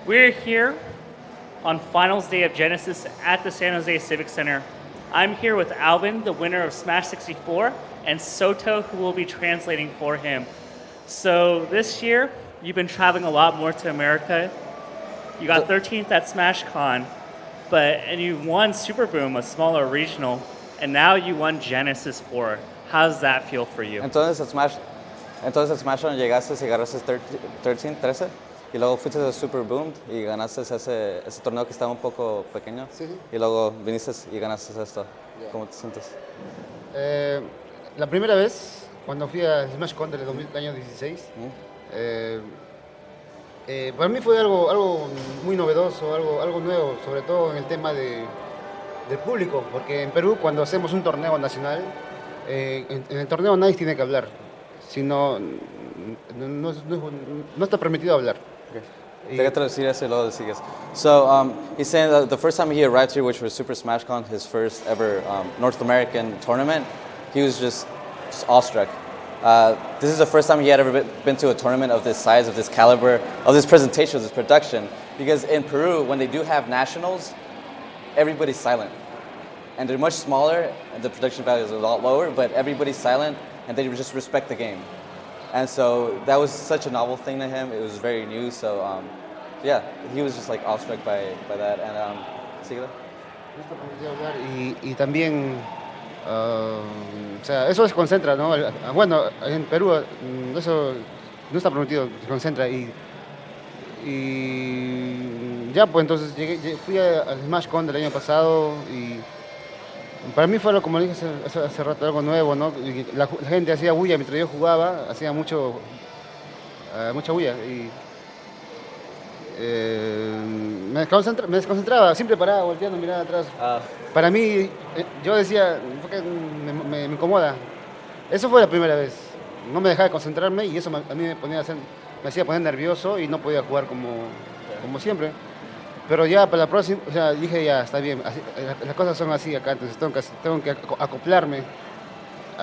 We're here on finals day of Genesis at the San Jose Civic Center. I'm here with Alvin, the winner of Smash 64, and Soto, who will be translating for him. So this year, you've been traveling a lot more to America. You got 13th at SmashCon, and you won Super Boom, a smaller regional, and now you won Genesis 4. How does that feel for you? Entonces a Smash llegaste y agarraste 13, 13 y luego fuiste a Super Boom y ganaste ese torneo que estaba un poco pequeño. Sí, sí. Y luego viniste y ganaste esto. Yeah. ¿Cómo te sientes? La primera vez, cuando fui a SmashCon del año 16, para mí fue algo muy novedoso, algo nuevo, sobre todo en el tema del público, porque en Perú cuando hacemos un torneo nacional, en el torneo nadie tiene que hablar, sino no está permitido hablar. Te voy a traducir eso y luego sigues. So he's saying that the first time he arrived here, which was Super SmashCon, his first ever North American tournament, he was just awestruck. This is the first time he had ever been to a tournament of this size, of this caliber, of this presentation, of this production. Because in Peru, when they do have nationals, everybody's silent. And they're much smaller, and the production value is a lot lower, but everybody's silent, and they just respect the game. And so that was such a novel thing to him. It was very new, so yeah, he was just like awestruck by that. And síguela. Y también, o sea, eso se concentra, ¿no? Bueno, en Perú eso no está permitido, se concentra y ya, pues entonces fui al SmashCon del año pasado y para mí fue, como dije hace rato, algo nuevo, ¿no? Y la gente hacía bulla mientras yo jugaba, hacía mucha bulla y me desconcentraba, siempre paraba, volteando, miraba atrás. Para mí, yo decía, porque me incomoda. Eso fue la primera vez. No me dejaba de concentrarme y eso a mí me hacía poner nervioso y no podía jugar como siempre. Pero ya para la próxima, o sea, dije ya, está bien, así, las cosas son así acá, entonces tengo que acoplarme,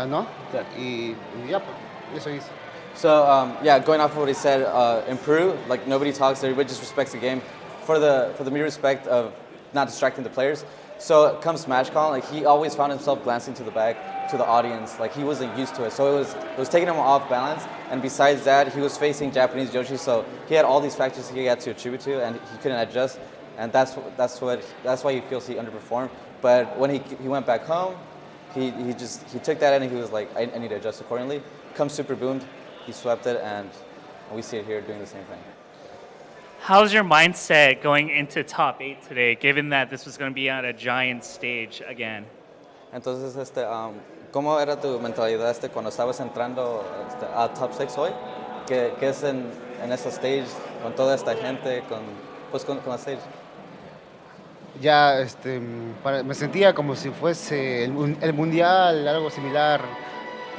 ¿no? Yeah. Y ya, pues, eso hice. So yeah, going off of what he said, in Peru, like nobody talks, everybody just respects the game for the mere respect of not distracting the players. So come SmashCon, like he always found himself glancing to the back, to the audience, like he wasn't used to it. So it was taking him off balance. And besides that, he was facing Japanese Yoshi, so he had all these factors he had to attribute to, and he couldn't adjust. And that's why he feels he underperformed. But when he went back home, he took that in and he was like, I need to adjust accordingly. Come Super Boomed, he swept it, and we see it here doing the same thing. How's your mindset going into top 8 today, given that this was going to be on a giant stage again? Entonces, ¿cómo era tu mentalidad cuando estabas entrando a top 6 hoy? ¿Qué es en esa stage, con toda esta gente, con la stage? Ya me sentía como si fuese el mundial, algo similar,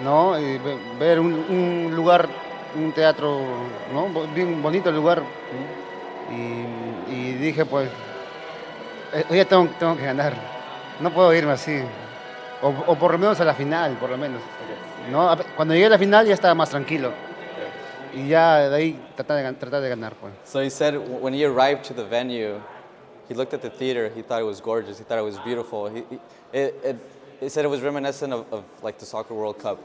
¿no? Y ver un lugar, un teatro, ¿no? Bien bonito el lugar. Y dije, pues, hoy ya tengo que ganar. No puedo irme así. O por lo menos a la final, por lo menos. ¿No? Cuando llegué a la final ya estaba más tranquilo. Y ya de ahí tratar de ganar, pues. So he said when he arrived to the venue, he looked at the theater, he thought it was gorgeous, he thought it was beautiful. He said it was reminiscent of like the Soccer World Cup.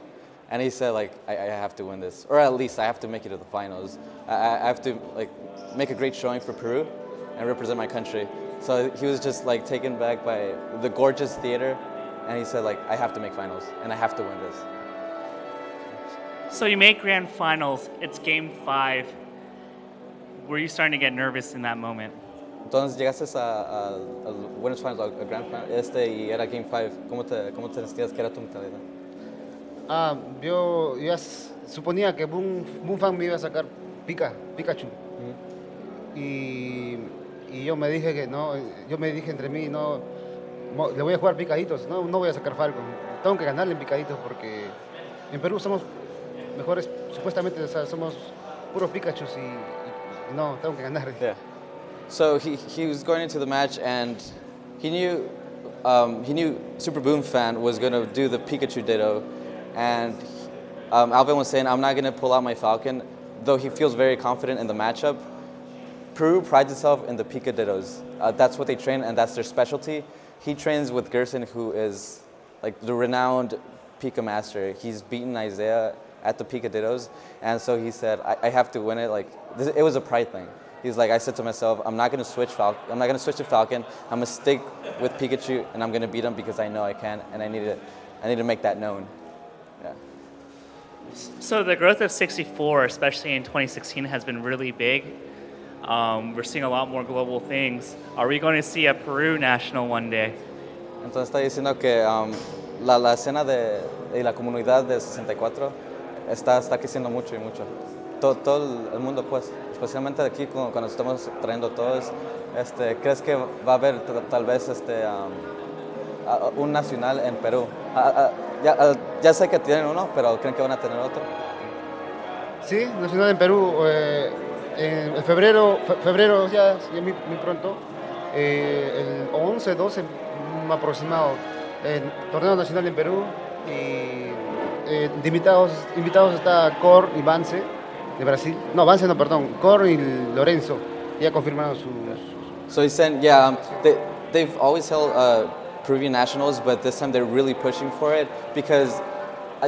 And he said, like, I have to win this, or at least I have to make it to the finals. I have to like make a great showing for Peru and represent my country. So he was just like taken back by the gorgeous theater, and he said, like, I have to make finals and I have to win this. So you make grand finals, it's game 5. Were you starting to get nervous in that moment? Entonces llegaste a Winners Finals, a Grand Final, y era Game 5. ¿Cómo te sentías? ¿Qué era tu mentalidad? Yo ya suponía que Boom Fan me iba a sacar Pikachu. Y yo me dije que no, yo me dije entre mí, no, le voy a jugar picaditos, no voy a sacar Falcon. Tengo que ganarle en picaditos porque en Perú somos mejores, supuestamente, o sea, somos puros Pikachus y no, tengo que ganar. Yeah. So he was going into the match and he knew Super Boom Fan was going to do the Pikachu Ditto, and Alvin was saying, I'm not going to pull out my Falcon, though he feels very confident in the matchup. Peru prides itself in the picadillos. That's what they train, and that's their specialty. He trains with Gerson, who is like the renowned pica master. He's beaten Isaiah at the picadillos, and so he said, I have to win it. Like it was a pride thing. He's like, I said to myself, I'm not gonna switch to Falcon. I'm gonna stick with Pikachu, and I'm gonna beat him because I know I can, and I need to make that known. Yeah. So the growth of 64, especially in 2016, has been really big. We're seeing a lot more global things. Are we going to see a Peru national one day? Entonces está diciendo que la escena y la comunidad de 64 está creciendo mucho y mucho. Todo el mundo, pues, especialmente aquí cuando estamos trayendo todos, ¿crees que va a haber tal vez un nacional en Perú? Ya sé que tienen uno, pero ¿creen que van a tener otro? Sí, nacional en Perú. En febrero ya muy pronto, el 11, 12 aproximado, torneo nacional en Perú. Y de invitados está Cor y Vance de Brasil. No, Vance no, perdón. Cor y Lorenzo. Ya confirmaron sus... So he's saying, they've always held Peruvian nationals, but this time they're really pushing for it because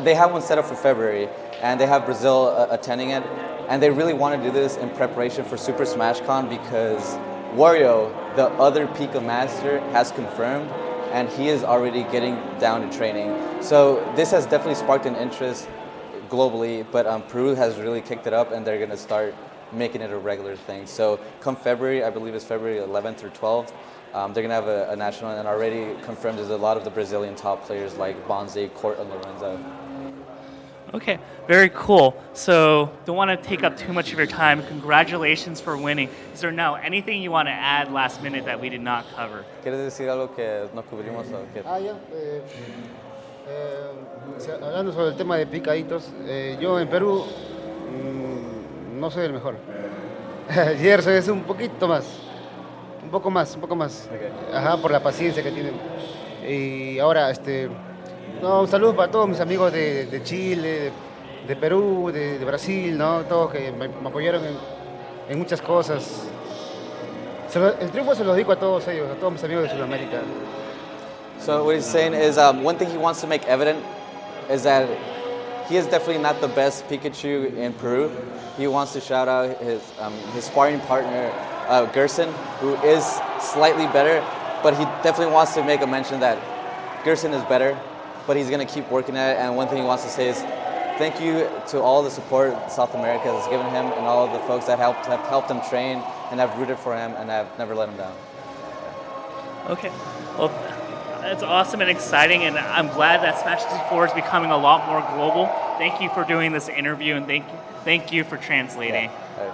they have one set up for February, and they have Brazil attending it, and they really want to do this in preparation for Super Smash Con because Wario, the other Pika master, has confirmed, and he is already getting down to training. So this has definitely sparked an interest globally, but Peru has really kicked it up, and they're going to start making it a regular thing. So come February, I believe it's February 11th or 12th, they're going to have a national, and already confirmed there's a lot of the Brazilian top players like Bonze, Court, and Lorenzo. Okay, very cool. So don't want to take up too much of your time. Congratulations for winning. Is there now anything you want to add last minute that we did not cover? ¿Quieres decir algo que no cubrimos? Ya. Hablando sobre el tema de picaditos, yo en Perú no soy el mejor. Gerson es un poquito más, un poco más. Okay. Ajá, por la paciencia que tienen. Y ahora, un saludo para todos mis amigos de Chile, de Perú, de Brasil, ¿no? Todos que me apoyaron en muchas cosas. El triunfo se lo dedico a todos ellos, a todos mis amigos de Sudamérica. So what he's saying is one thing he wants to make evident is that he is definitely not the best Pikachu in Peru. He wants to shout out his sparring partner, Gerson, who is slightly better, but he definitely wants to make a mention that Gerson is better, but he's going to keep working at it. And one thing he wants to say is thank you to all the support South America has given him and all of the folks that have helped him train and have rooted for him and have never let him down. Okay. Well, it's awesome and exciting, and I'm glad that Smash 64 is becoming a lot more global. Thank you for doing this interview, and thank you for translating. Yeah.